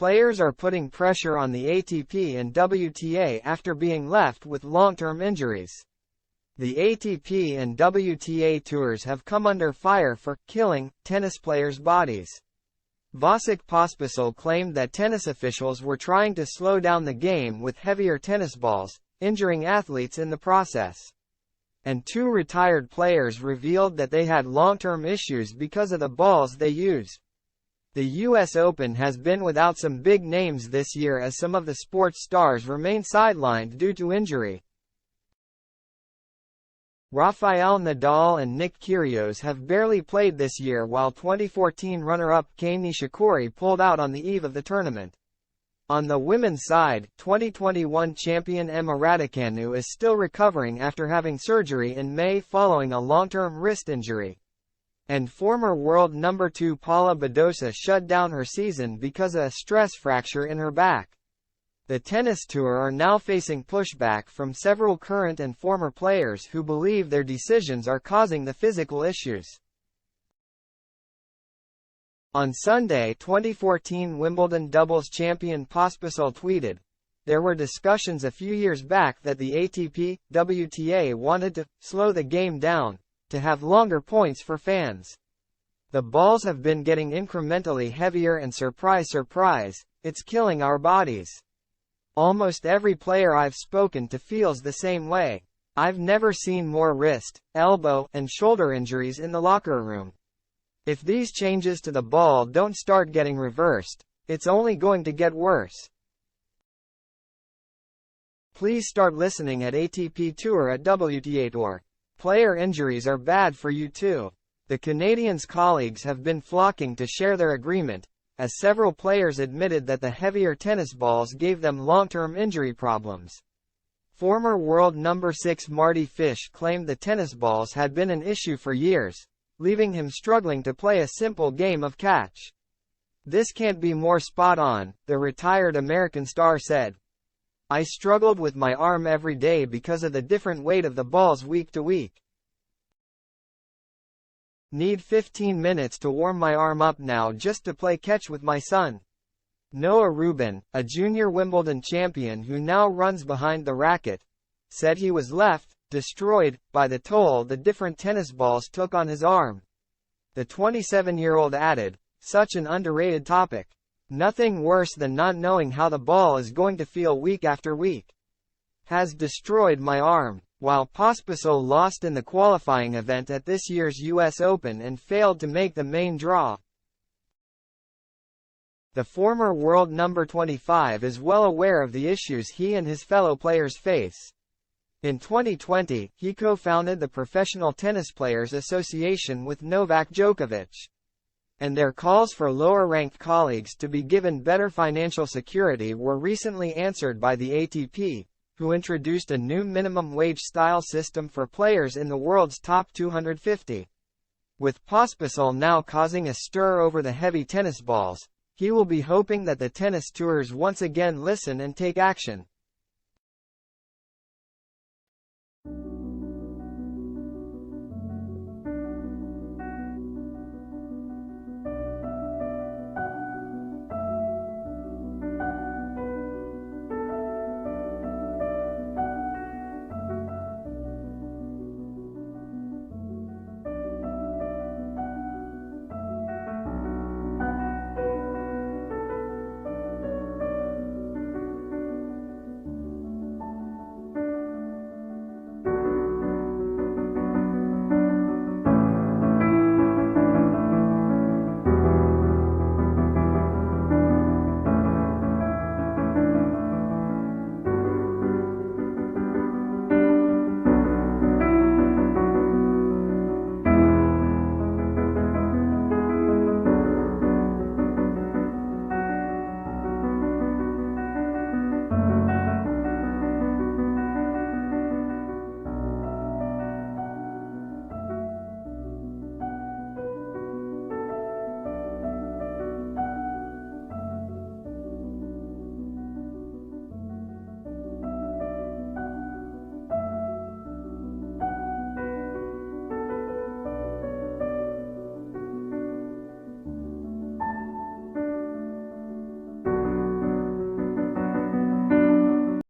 Players are putting pressure on the ATP and WTA after being left with long-term injuries. The ATP and WTA tours have come under fire for killing tennis players' bodies. Vasek Pospisil claimed that tennis officials were trying to slow down the game with heavier tennis balls, injuring athletes in the process. And two retired players revealed that they had long-term issues because of the balls they use. The US Open has been without some big names this year as some of the sports stars remain sidelined due to injury. Rafael Nadal and Nick Kyrgios have barely played this year, while 2014 runner-up Kei Nishikori pulled out on the eve of the tournament. On the women's side, 2021 champion Emma Raducanu is still recovering after having surgery in May following a long-term wrist injury. And former world number 2 Paula Badosa shut down her season because of a stress fracture in her back. The tennis tour are now facing pushback from several current and former players who believe their decisions are causing the physical issues. On Sunday, 2014 Wimbledon doubles champion Pospisil tweeted, "There were discussions a few years back that the ATP, WTA wanted to slow the game down, to have longer points for fans. The balls have been getting incrementally heavier and surprise surprise, it's killing our bodies. Almost every player I've spoken to feels the same way. I've never seen more wrist, elbow, and shoulder injuries in the locker room. If these changes to the ball don't start getting reversed, it's only going to get worse. Please start listening at ATP Tour at WTA Tour. Player injuries are bad for you too." The Canadians' colleagues have been flocking to share their agreement, as several players admitted that the heavier tennis balls gave them long-term injury problems. Former world number 6 Marty Fish claimed the tennis balls had been an issue for years, leaving him struggling to play a simple game of catch. "This can't be more spot on," the retired American star said. "I struggled with my arm every day because of the different weight of the balls week to week. Need 15 minutes to warm my arm up now just to play catch with my son." Noah Rubin, a junior Wimbledon champion who now runs behind the racket, said he was left destroyed by the toll the different tennis balls took on his arm. The 27-year-old added, "Such an underrated topic. Nothing worse than not knowing how the ball is going to feel week after week. Has destroyed my arm." While Pospisil lost in the qualifying event at this year's US Open and failed to make the main draw. The former world number 25 is well aware of the issues he and his fellow players face. In 2020, he co-founded the Professional Tennis Players Association with Novak Djokovic. And their calls for lower-ranked colleagues to be given better financial security were recently answered by the ATP, who introduced a new minimum wage-style system for players in the world's top 250. With Pospisil now causing a stir over the heavy tennis balls, he will be hoping that the tennis tours once again listen and take action.